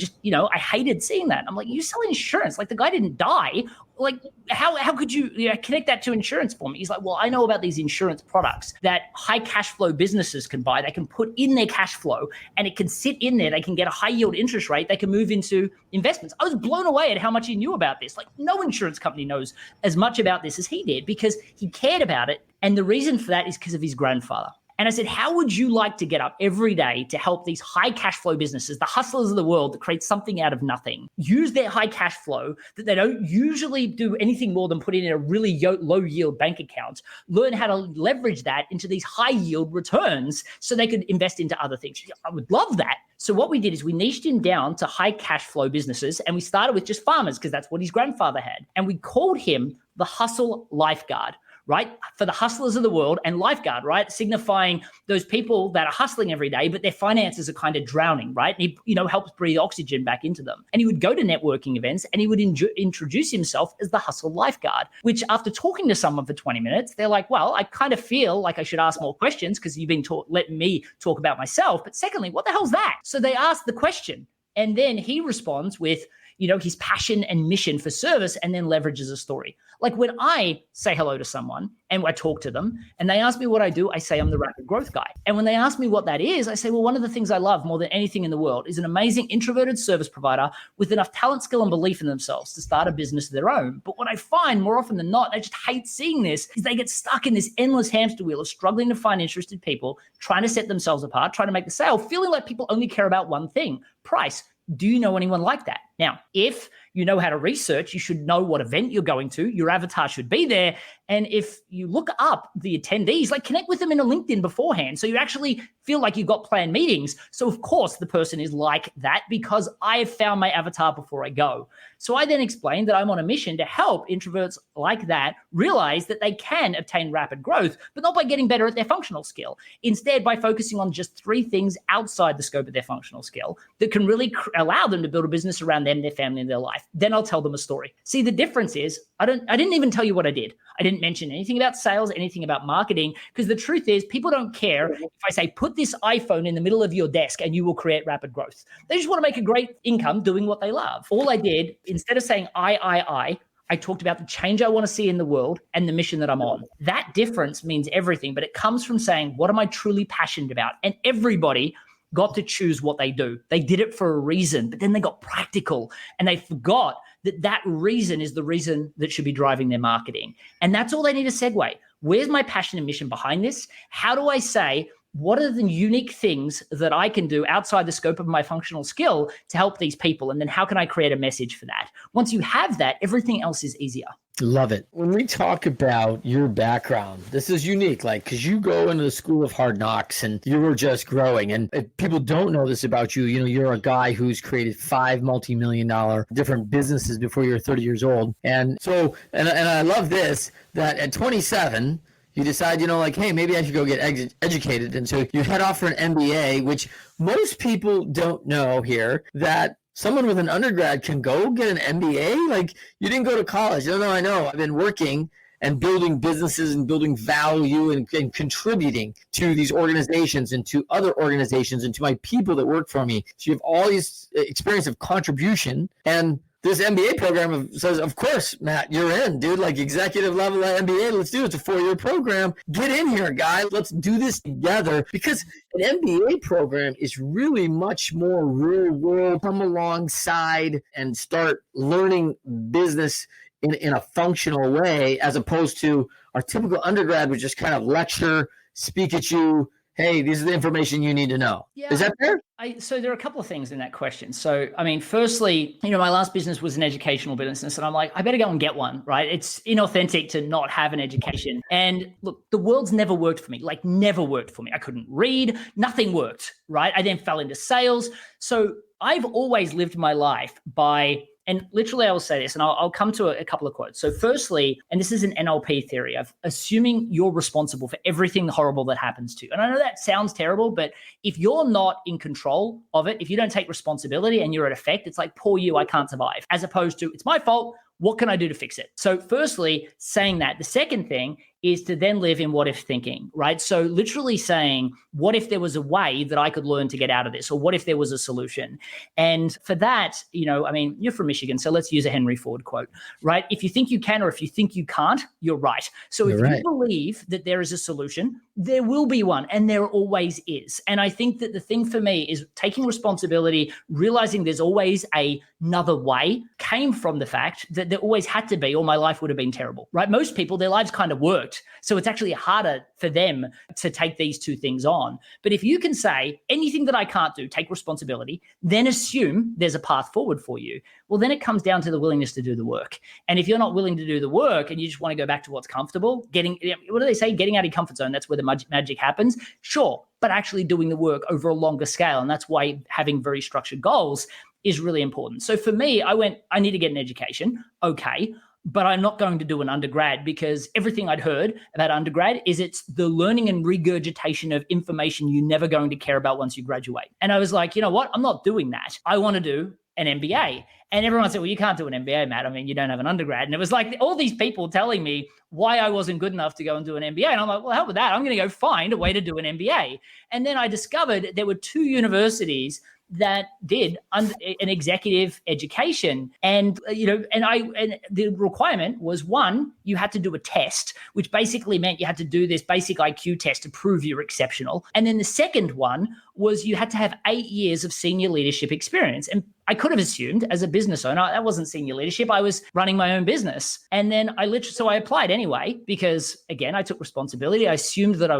hated seeing that. I'm like, you sell insurance. Like, the guy didn't die. Like, how could you connect that to insurance for me? He's like, well, I know about these insurance products that high cash flow businesses can buy. They can put in their cash flow and it can sit in there. They can get a high yield interest rate. They can move into investments. I was blown away at how much he knew about this. Like, no insurance company knows as much about this as he did because he cared about it. And the reason for that is because of his grandfather. And I said, how would you like to get up every day to help these high cash flow businesses, the hustlers of the world that create something out of nothing, use their high cash flow that they don't usually do anything more than put in a really low yield bank account, learn how to leverage that into these high yield returns so they could invest into other things? I would love that. So what we did is we niched him down to high cash flow businesses, and we started with just farmers because that's what his grandfather had. And we called him the Hustle Lifeguard, right? For the hustlers of the world, and lifeguard, right? Signifying those people that are hustling every day, but their finances are kind of drowning, right? And he, helps breathe oxygen back into them. And he would go to networking events and he would introduce himself as the Hustle Lifeguard, which after talking to someone for 20 minutes, they're like, well, I kind of feel like I should ask more questions because you've been letting me talk about myself. But secondly, what the hell's that? So they ask the question, and then he responds with, his passion and mission for service, and then leverages a story. Like, when I say hello to someone and I talk to them and they ask me what I do, I say I'm the rapid growth guy. And when they ask me what that is, I say, well, one of the things I love more than anything in the world is an amazing introverted service provider with enough talent, skill, and belief in themselves to start a business of their own. But what I find more often than not, I just hate seeing this, is they get stuck in this endless hamster wheel of struggling to find interested people, trying to set themselves apart, trying to make the sale, feeling like people only care about one thing: price. Do you know anyone like that? Now, if you know how to research, you should know what event you're going to. Your avatar should be there. And if you look up the attendees, like, connect with them in a LinkedIn beforehand, so you actually feel like you've got planned meetings. So of course the person is like that because I have found my avatar before I go. So I then explained that I'm on a mission to help introverts like that realize that they can obtain rapid growth, but not by getting better at their functional skill. Instead, by focusing on just 3 things outside the scope of their functional skill that can really allow them to build a business around them, their family, and their life. Then I'll tell them a story. See, the difference is I didn't even tell you what I did. I didn't mention anything about sales, anything about marketing, because the truth is people don't care if I say, put this iPhone in the middle of your desk and you will create rapid growth. They just want to make a great income doing what they love. All I did, instead of saying I talked about the change I want to see in the world and the mission that I'm on. That difference means everything, but it comes from saying, what am I truly passionate about? And everybody got to choose what they do. They did it for a reason, but then they got practical and they forgot that reason is the reason that should be driving their marketing. And that's all they need to segue. Where's my passion and mission behind this? How do I say, what are the unique things that I can do outside the scope of my functional skill to help these people? And then how can I create a message for that? Once you have that, everything else is easier. Love it. When we talk about your background, this is unique, because you go into the school of hard knocks and you were just growing. And if people don't know this about you, you're a guy who's created 5 multi-million-dollar different businesses before you're 30 years old. And so, and I love this, that at 27, you decide, hey, maybe I should go get educated. And so you head off for an MBA, which most people don't know here, that someone with an undergrad can go get an MBA. Like, you didn't go to college. No, I know. I've been working and building businesses and building value and contributing to these organizations and to other organizations and to my people that work for me. So you have all these experience of contribution, and this MBA program says, of course, Matt, you're in, dude, like executive level MBA. Let's do it. It's a 4-year program. Get in here, guy. Let's do this together, because an MBA program is really much more real world. Come alongside and start learning business in a functional way, as opposed to our typical undergrad would just kind of lecture, speak at you. Hey, this is the information you need to know. Yeah. Is that fair? So there are a couple of things in that question. So, firstly, my last business was an educational business, and I'm like, I better go and get one, right? It's inauthentic to not have an education. And look, the world's never worked for me, never worked for me. I couldn't read, nothing worked, right? I then fell into sales. So I've always lived my life by, and literally I will say this, and I'll come to a couple of quotes. So firstly, and this is an NLP theory of assuming you're responsible for everything horrible that happens to you. And I know that sounds terrible, but if you're not in control of it, if you don't take responsibility and you're at effect, it's like, poor you, I can't survive, as opposed to, it's my fault. What can I do to fix it? So firstly, saying that. The second thing is to then live in what if thinking, right? So literally saying, what if there was a way that I could learn to get out of this? Or what if there was a solution? And for that, I mean, you're from Michigan, so let's use a Henry Ford quote, right? If you think you can, or if you think you can't, you're right. So if you believe that there is a solution, there will be one, and there always is. And I think that the thing for me is taking responsibility, realizing there's always another way, came from the fact that there always had to be, or my life would have been terrible, right? Most people, their lives kind of worked. So it's actually harder for them to take these two things on. But if you can say anything that I can't do, take responsibility, then assume there's a path forward for you, well, then it comes down to the willingness to do the work. And if you're not willing to do the work and you just want to go back to what's comfortable, what do they say? Getting out of your comfort zone, that's where the magic happens. Sure, but actually doing the work over a longer scale. And that's why having very structured goals is really important. So for me, I need to get an education. Okay. But I'm not going to do an undergrad, because everything I'd heard about undergrad is it's the learning and regurgitation of information you're never going to care about once you graduate. And I was like, you know what? I'm not doing that. I want to do an MBA. And everyone said, well, you can't do an MBA, Matt. I mean, you don't have an undergrad. And it was like all these people telling me why I wasn't good enough to go and do an MBA. And I'm like, well, hell with that. I'm going to go find a way to do an MBA. And then I discovered there were 2 universities that did an executive education. And, and the requirement was, 1, you had to do a test, which basically meant you had to do this basic IQ test to prove you're exceptional. And then the second one was you had to have 8 years of senior leadership experience. And I could have assumed as a business owner, that wasn't senior leadership. I was running my own business. And then I applied anyway, because again, I took responsibility. I assumed that it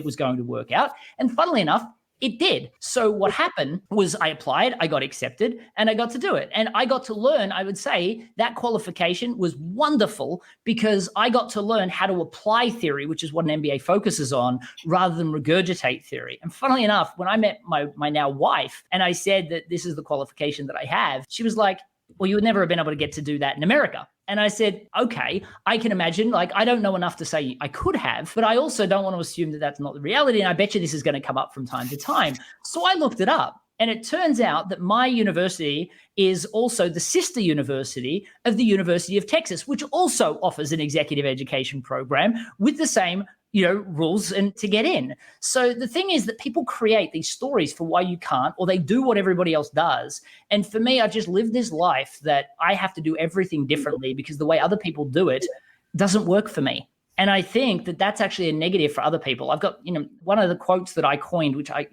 was going to work out. And funnily enough, it did. So what happened was I applied, I got accepted, and I got to do it. And I got to learn, I would say that qualification was wonderful, because I got to learn how to apply theory, which is what an MBA focuses on, rather than regurgitate theory. And funnily enough, when I met my now wife and I said that this is the qualification that I have, she was like, well, you would never have been able to get to do that in America. And I said, okay, I can imagine, I don't know enough to say I could have, but I also don't want to assume that that's not the reality. And I bet you this is going to come up from time to time. So I looked it up. And it turns out that my university is also the sister university of the University of Texas, which also offers an executive education program with the same rules and to get in. So the thing is that people create these stories for why you can't, or they do what everybody else does. And for me, I just live this life that I have to do everything differently, because the way other people do it doesn't work for me. And I think that that's actually a negative for other people. I've got, one of the quotes that I coined, which I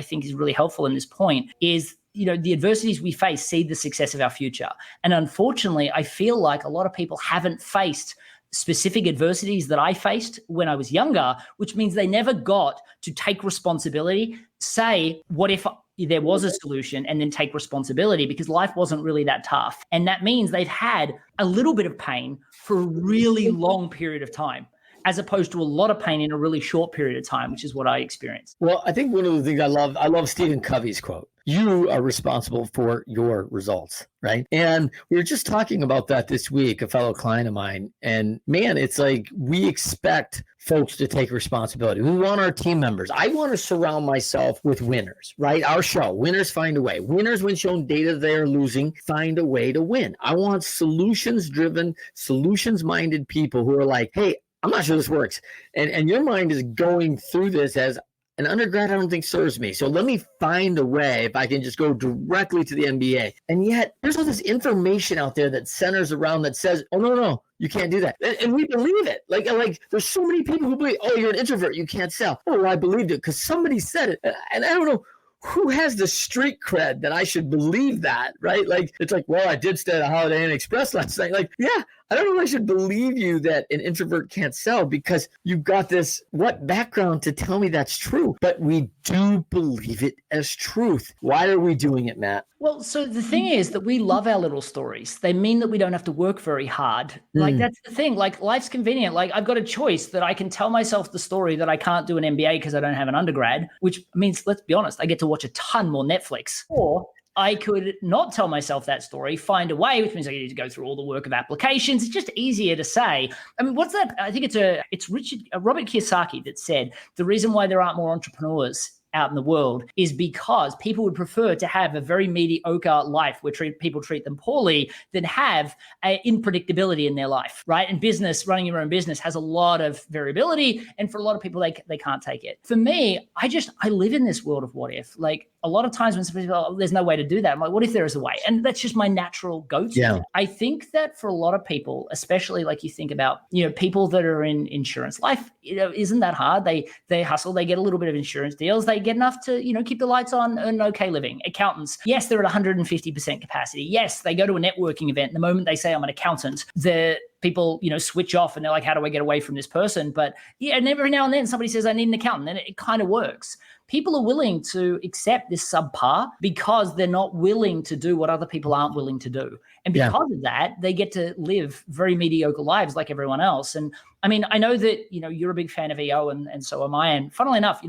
think is really helpful in this point, is, the adversities we face seed the success of our future. And unfortunately, I feel like a lot of people haven't faced specific adversities that I faced when I was younger, which means they never got to take responsibility, say, what if there was a solution, and then take responsibility, because life wasn't really that tough. And that means they've had a little bit of pain for a really long period of time, as opposed to a lot of pain in a really short period of time, which is what I experienced. Well, I think one of the things I love Stephen Covey's quote. You are responsible for your results, right? And we were just talking about that this week, a fellow client of mine. And man, it's like we expect folks to take responsibility. We want our team members. I want to surround myself with winners, right? Our show, winners find a way. Winners, when shown data they're losing, find a way to win. I want solutions-driven, solutions-minded people who are like, hey, I'm not sure this works. And your mind is going through this as an undergrad, I don't think serves me. So let me find a way if I can just go directly to the MBA. And yet there's all this information out there that centers around that says, oh, no, you can't do that. And we believe it. Like there's so many people who believe, oh, you're an introvert, you can't sell. Oh, well, I believed it because somebody said it. And I don't know who has the street cred that I should believe that, right? Like, it's like, well, I did stay at a Holiday Inn Express last night. Like, yeah, I don't know if I should believe you that an introvert can't sell because you've got this, what background to tell me that's true? But we do believe it as truth. Why are we doing it, Matt? Well, so the thing is that we love our little stories. They mean that we don't have to work very hard. Like, that's the thing. Like, life's convenient. Like, I've got a choice that I can tell myself the story that I can't do an MBA because I don't have an undergrad, which means, let's be honest, I get to watch a ton more Netflix. Or I could not tell myself that story, find a way, which means I need to go through all the work of applications. It's just easier to say. I mean, what's that? I think it's Robert Kiyosaki that said the reason why there aren't more entrepreneurs out in the world is because people would prefer to have a very mediocre life where people treat them poorly than have unpredictability in their life, right? And business, running your own business has a lot of variability. And for a lot of people, they can't take it. For me, I live in this world of what if. Like a lot of times when somebody says, oh, there's no way to do that, I'm like, what if there is a way? And that's just my natural go-to. Yeah. I think that for a lot of people, especially like you think about, people that are in insurance, life, isn't that hard. They hustle, they get a little bit of insurance deals, they get enough to, keep the lights on and okay living. Accountants, yes, they're at 150% capacity. Yes, they go to a networking event. The moment they say I'm an accountant, the people, switch off and they're like, how do I get away from this person? But yeah, and every now and then somebody says I need an accountant, and it kind of works. People are willing to accept this subpar because they're not willing to do what other people aren't willing to do. And because of that, they get to live very mediocre lives like everyone else. And I mean, I know that, you're a big fan of EO and so am I. And funnily enough,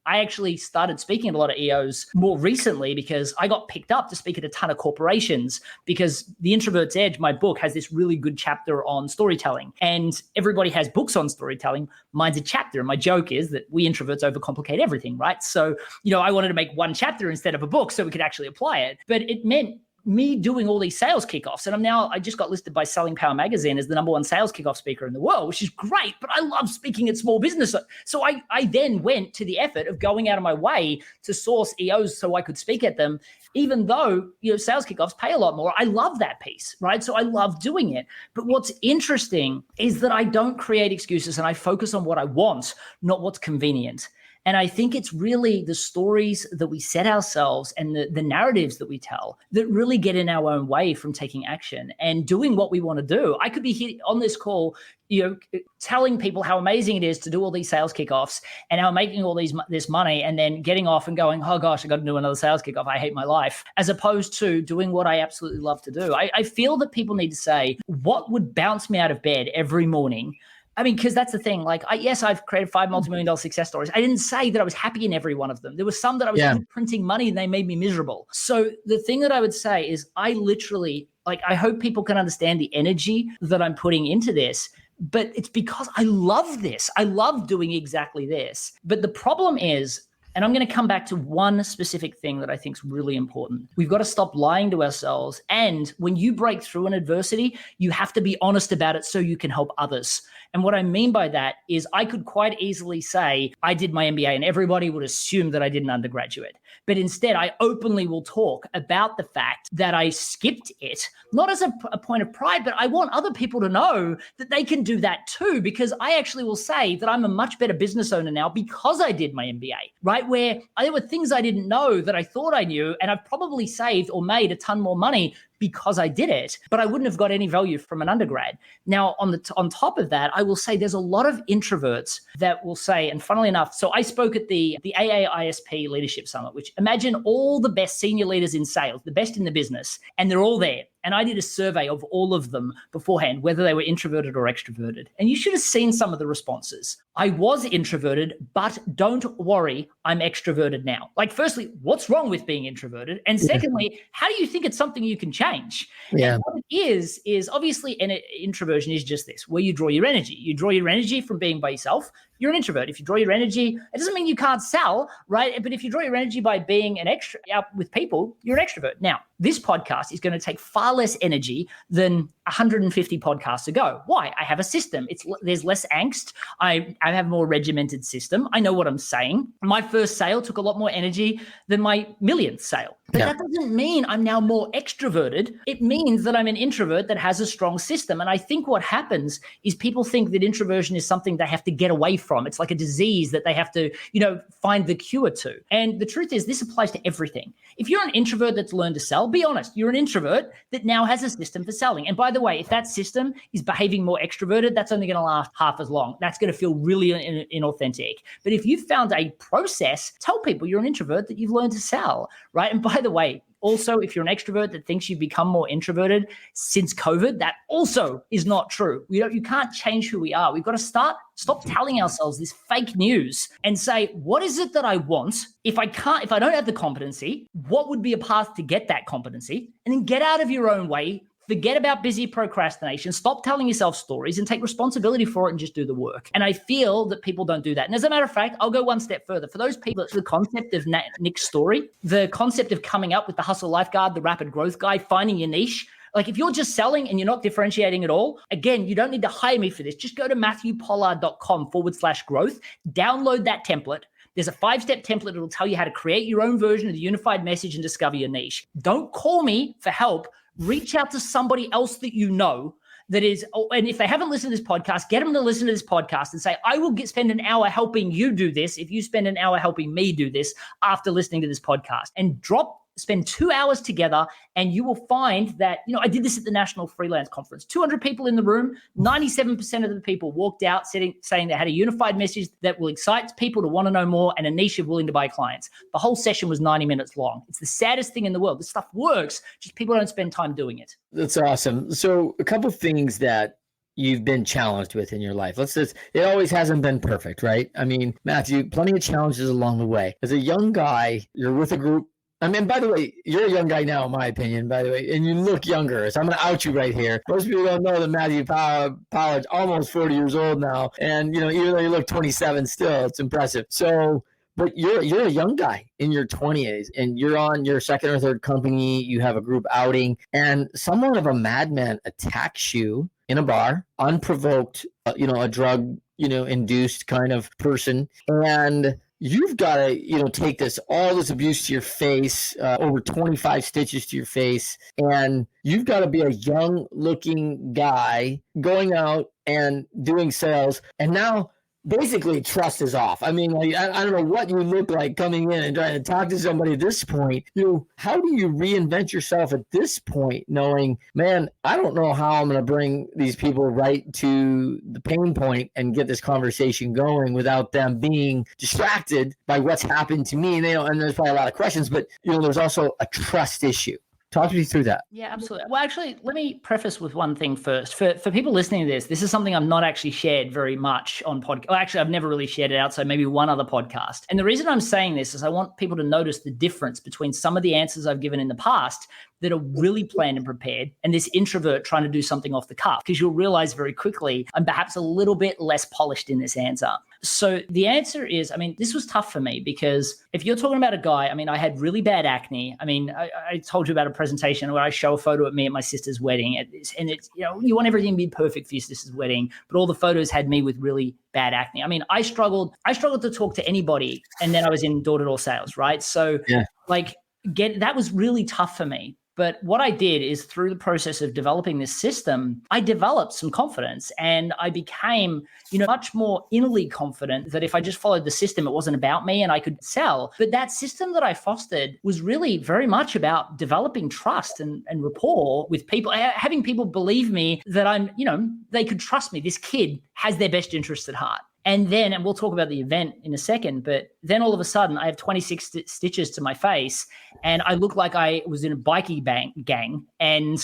I actually started speaking at a lot of EOs more recently because I got picked up to speak at a ton of corporations because The Introvert's Edge, my book, has this really good chapter on storytelling. And everybody has books on storytelling. Mine's a chapter. And my joke is that we introverts overcomplicate everything, right? So, I wanted to make one chapter instead of a book so we could actually apply it. But it meant me doing all these sales kickoffs. And I just got listed by Selling Power magazine as the #1 sales kickoff speaker in the world, which is great, but I love speaking at small business. So I then went to the effort of going out of my way to source EOs so I could speak at them, even though, sales kickoffs pay a lot more. I love that piece, right? So I love doing it. But what's interesting is that I don't create excuses and I focus on what I want, not what's convenient. And I think it's really the stories that we set ourselves and the narratives that we tell that really get in our own way from taking action and doing what we want to do. I could be here on this call, telling people how amazing it is to do all these sales kickoffs and how I'm making all this money and then getting off and going, oh gosh, I got to do another sales kickoff. I hate my life, as opposed to doing what I absolutely love to do. I feel that people need to say, what would bounce me out of bed every morning? I mean, because that's the thing. Like, I've created 5 multi-million-dollar success stories. I didn't say that I was happy in every one of them. There were some that I was printing money and they made me miserable. So the thing that I would say is I literally, I hope people can understand the energy that I'm putting into this, but it's because I love this. I love doing exactly this. But the problem is, and I'm going to come back to one specific thing that I think is really important. We've got to stop lying to ourselves. And when you break through an adversity, you have to be honest about it so you can help others. And what I mean by that is I could quite easily say I did my MBA and everybody would assume that I did an undergraduate. But instead, I openly will talk about the fact that I skipped it, not as a point of pride, but I want other people to know that they can do that too, because I actually will say that I'm a much better business owner now because I did my MBA, right? Where there were things I didn't know that I thought I knew, and I've probably saved or made a ton more money because I did it, but I wouldn't have got any value from an undergrad. Now, on top of that, I will say there's a lot of introverts that will say, and funnily enough, so I spoke at the AAISP Leadership Summit, which imagine all the best senior leaders in sales, the best in the business, and they're all there. And I did a survey of all of them beforehand, whether they were introverted or extroverted. And you should have seen some of the responses. I was introverted, but don't worry, I'm extroverted now. Like, firstly, what's wrong with being introverted? And secondly, how do you think it's something you can change? Yeah. And what it is obviously an introversion is just this, where you draw your energy. You draw your energy from being by yourself. You're an introvert. If you draw your energy, it doesn't mean you can't sell, right? But if you draw your energy by being an extra out with people, you're an extrovert. Now, this podcast is going to take far less energy than 150 podcasts ago. Why? I have a system. There's less angst. I have a more regimented system. I know what I'm saying. My first sale took a lot more energy than my millionth sale. But that doesn't mean I'm now more extroverted. It means that I'm an introvert that has a strong system. And I think what happens is people think that introversion is something they have to get away from. It's like a disease that they have to, find the cure to. And the truth is this applies to everything. If you're an introvert that's learned to sell, be honest, you're an introvert that now has a system for selling. And by the way, if that system is behaving more extroverted, that's only going to last half as long. That's going to feel really inauthentic. But if you've found a process, tell people you're an introvert that you've learned to sell, right? And by the way, also, if you're an extrovert that thinks you've become more introverted since COVID, that also is not true. You can't change who we are. We've got to stop telling ourselves this fake news and say, what is it that I want? If I don't have the competency, what would be a path to get that competency? And then get out of your own way, Forget about busy procrastination. Stop telling yourself stories and take responsibility for it and just do the work. And I feel that people don't do that. And as a matter of fact, I'll go one step further. For those people, the concept of Nick's story, the concept of coming up with the hustle lifeguard, the rapid growth guide, finding your niche. Like if you're just selling and you're not differentiating at all, again, you don't need to hire me for this. Just go to matthewpollard.com/growth, download that template. There's a 5-step template that will tell you how to create your own version of the unified message and discover your niche. Don't call me for help. Reach out to somebody else that you know that is, and if they haven't listened to this podcast, get them to listen to this podcast and say, I will spend an hour helping you do this if you spend an hour helping me do this after listening to this podcast. And spend 2 hours together, and you will find that, I did this at the National Freelance Conference. 200 people in the room, 97% of the people walked out saying they had a unified message that will excite people to want to know more and a niche of willing to buy clients. The whole session was 90 minutes long. It's the saddest thing in the world. This stuff works, just people don't spend time doing it. That's awesome. So a couple of things that you've been challenged with in your life. It always hasn't been perfect, right? I mean, Matthew, plenty of challenges along the way. As a young guy, you're with a group. I mean, by the way, you're a young guy now, in my opinion, by the way, and you look younger. So I'm going to out you right here. Most people don't know that Matthew Pollard's almost 40 years old now. And, even though you look 27 still, it's impressive. So, but you're a young guy in your 20s, and you're on your second or third company. You have a group outing, and somewhat of a madman attacks you in a bar, unprovoked, a drug, induced kind of person. And you've got to, take all this abuse to your face, over 25 stitches to your face. And you've got to be a young looking guy going out and doing sales. And now basically trust is off. I mean, I don't know what you look like coming in and trying to talk to somebody at this point. How do you reinvent yourself at this point, knowing, man, I don't know how I'm going to bring these people right to the pain point and get this conversation going without them being distracted by what's happened to me. And there's probably a lot of questions, but there's also a trust issue. Talk me through that. Yeah, absolutely. Well, actually, let me preface with one thing first. For people listening to this is something I've not actually shared very much on podcast. Well, actually, I've never really shared it out, so maybe one other podcast. And the reason I'm saying this is I want people to notice the difference between some of the answers I've given in the past that are really planned and prepared, and this introvert trying to do something off the cuff, because you'll realize very quickly I'm perhaps a little bit less polished in this answer. So the answer is, this was tough for me because if you're talking about a guy, I had really bad acne. I told you about a presentation where I show a photo of me at my sister's wedding, and it's, you want everything to be perfect for your sister's wedding, but all the photos had me with really bad acne. I struggled to talk to anybody, and then I was in door-to-door sales, right? So that was really tough for me. But what I did is through the process of developing this system, I developed some confidence, and I became, much more innerly confident that if I just followed the system, it wasn't about me and I could sell. But that system that I fostered was really very much about developing trust and rapport with people, having people believe me that I'm, they could trust me. This kid has their best interests at heart. And we'll talk about the event in a second, but then all of a sudden I have 26 stitches to my face and I look like I was in a bikie gang and,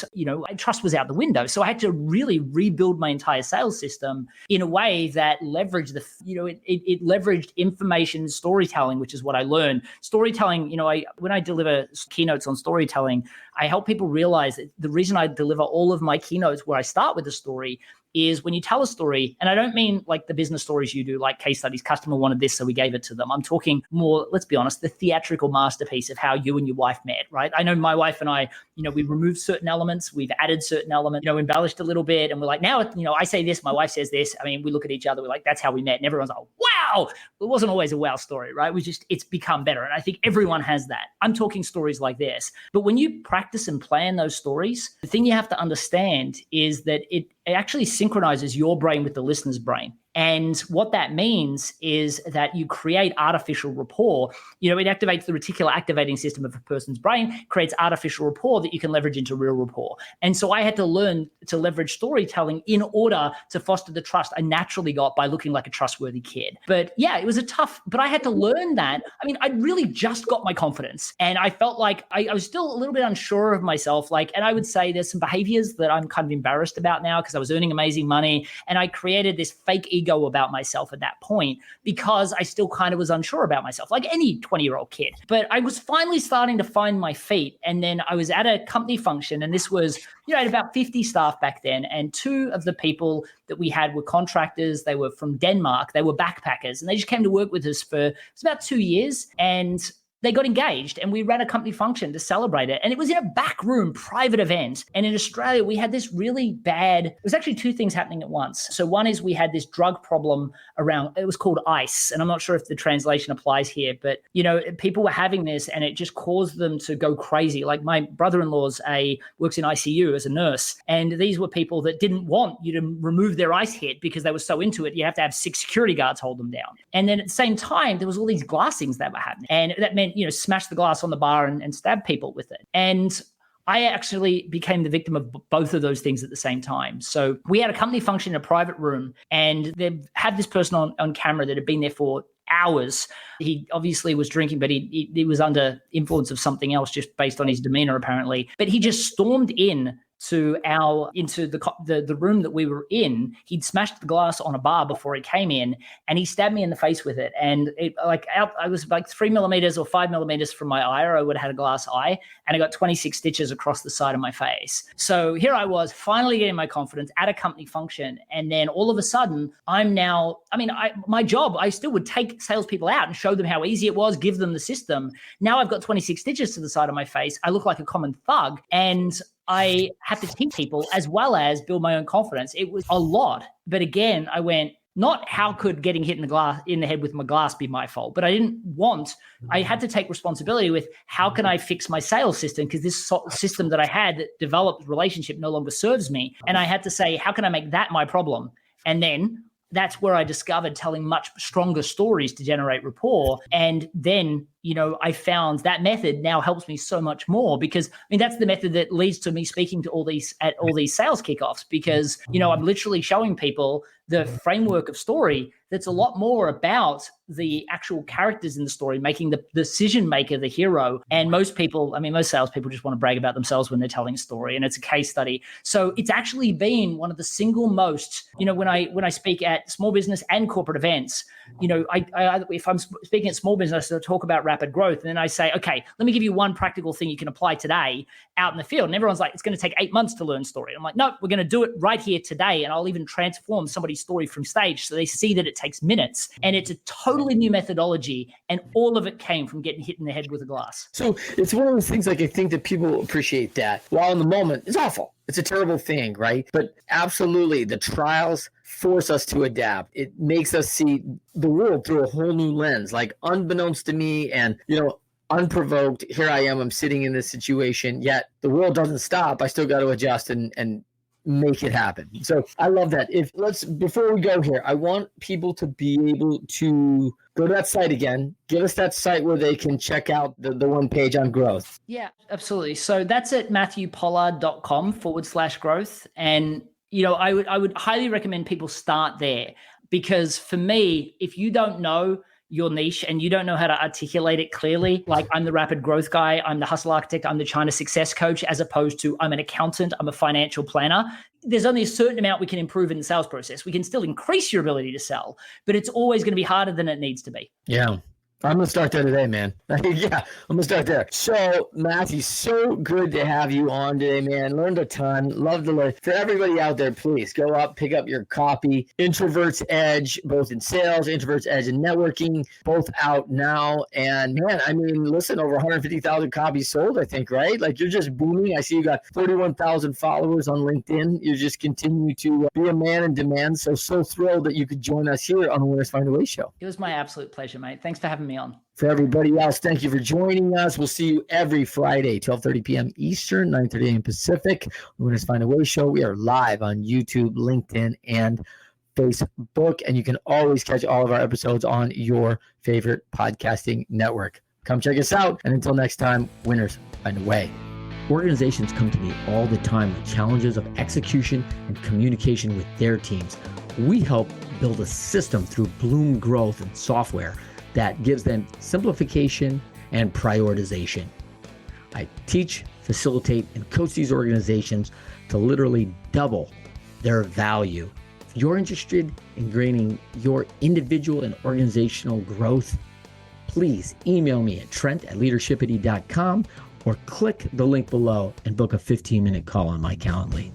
trust was out the window. So I had to really rebuild my entire sales system in a way that leveraged it leveraged information storytelling, which is what I learned. Storytelling, when I deliver keynotes on storytelling, I help people realize that the reason I deliver all of my keynotes where I start with a story is when you tell a story, and I don't mean like the business stories you do, like case studies, customer wanted this, so we gave it to them. I'm talking more, let's be honest, the theatrical masterpiece of how you and your wife met, right? I know my wife and I, we removed certain elements, we've added certain elements, embellished a little bit, and we're like, now, I say this, my wife says this. We look at each other, we're like, that's how we met. And everyone's like, wow. It wasn't always a wow story, right? It's become better. And I think everyone has that. I'm talking stories like this. But when you practice and plan those stories, the thing you have to understand is that it actually synchronizes your brain with the listener's brain. And what that means is that you create artificial rapport. It activates the reticular activating system of a person's brain, creates artificial rapport that you can leverage into real rapport. And so I had to learn to leverage storytelling in order to foster the trust I naturally got by looking like a trustworthy kid. But yeah, it was but I had to learn that. I really just got my confidence, and I felt like I was still a little bit unsure of myself. And I would say there's some behaviors that I'm kind of embarrassed about now because I was earning amazing money and I created this fake ego ego about myself at that point because I still kind of was unsure about myself, like any 20-year-old kid. But I was finally starting to find my feet. And then I was at a company function, and this was, I had about 50 staff back then. And two of the people that we had were contractors. They were from Denmark. They were backpackers, and they just came to work with us for, it was about 2 years. And they got engaged, and we ran a company function to celebrate it. And it was in a back room, private event. And in Australia, we had this really bad, it was actually two things happening at once. So one is we had this drug problem around, it was called ICE. And I'm not sure if the translation applies here, but people were having this, and it just caused them to go crazy. Like my brother-in-law's works in ICU as a nurse. And these were people that didn't want you to remove their ICE hit because they were so into it. You have to have 6 security guards hold them down. And then at the same time, there was all these glassings that were happening. And that meant, smash the glass on the bar and stab people with it. And I actually became the victim of both of those things at the same time. So we had a company function in a private room, and they had this person on camera that had been there for hours. He obviously was drinking, but he was under influence of something else just based on his demeanor, apparently. But he just stormed into the room that we were in. He'd smashed the glass on a bar before he came in, and he stabbed me in the face with it. And I was like 3 millimeters or 5 millimeters from my eye, or I would have had a glass eye, and I got 26 stitches across the side of my face. So here I was finally getting my confidence at a company function. And then all of a sudden my job, I still would take salespeople out and show them how easy it was, give them the system. Now I've got 26 stitches to the side of my face. I look like a common thug, and I have to teach people as well as build my own confidence. It was a lot. But again, I went, not how could getting hit in the head with my glass be my fault, but I had to take responsibility with how can I fix my sales system, because this system that I had that developed relationship no longer serves me. And I had to say, how can I make that my problem? And then that's where I discovered telling much stronger stories to generate rapport. And then, I found that method now helps me so much more, because that's the method that leads to me speaking to all these sales kickoffs, because, I'm literally showing people the framework of story that's a lot more about the actual characters in the story, making the decision maker the hero. And most salespeople just want to brag about themselves when they're telling a story, and it's a case study. So it's actually been one of the single most, when I speak at small business and corporate events, if I'm speaking at small business, I talk about rapid growth, and then I say, okay, let me give you one practical thing you can apply today out in the field. And everyone's like, it's going to take 8 months to learn story. I'm like, no, we're going to do it right here today. And I'll even transform somebody's story from stage so they see that it takes minutes. And it's a totally new methodology. And all of it came from getting hit in the head with a glass. So it's one of those things, I think that people appreciate that. While in the moment, it's awful. It's a terrible thing, right? But absolutely, the trials force us to adapt. It makes us see the world through a whole new lens, like unbeknownst to me, and, unprovoked, here I am, I'm sitting in this situation, yet the world doesn't stop. I still got to adjust and make it happen. So I love that. Before we go here, I want people to be able to go to that site again. Give us that site where they can check out the one page on growth. Yeah, absolutely. So that's at matthewpollard.com/growth. And, I would highly recommend people start there, because for me, if you don't know your niche and you don't know how to articulate it clearly, like I'm the rapid growth guy, I'm the hustle architect, I'm the China success coach, as opposed to I'm an accountant, I'm a financial planner, there's only a certain amount we can improve in the sales process. We can still increase your ability to sell, but it's always going to be harder than it needs to be. Yeah. I'm going to start there today, man. Yeah, I'm going to start there. So, Matthew, so good to have you on today, man. Learned a ton. Love to learn. For everybody out there, please go up, pick up your copy. Introvert's Edge, both in sales, Introvert's Edge in networking, both out now. And, man, listen, over 150,000 copies sold, I think, right? Like, you're just booming. I see you got 41,000 followers on LinkedIn. You just continue to be a man in demand. So thrilled that you could join us here on the Winners Find a Way show. It was my absolute pleasure, mate. Thanks for having me on. For everybody else, thank you for joining us. We'll see you every Friday, 12:30 p.m. Eastern, 9:30 a.m. Pacific. The Winners Find a Way show. We are live on YouTube, LinkedIn, and Facebook. And you can always catch all of our episodes on your favorite podcasting network. Come check us out. And until next time, winners find a way. Organizations come to me all the time with challenges of execution and communication with their teams. We help build a system through Bloom Growth and software that gives them simplification and prioritization. I teach, facilitate, and coach these organizations to literally double their value If you're interested in gaining your individual and organizational growth, please email me at trent@leadershipity.com or click the link below and book a 15-minute call on my Calendly.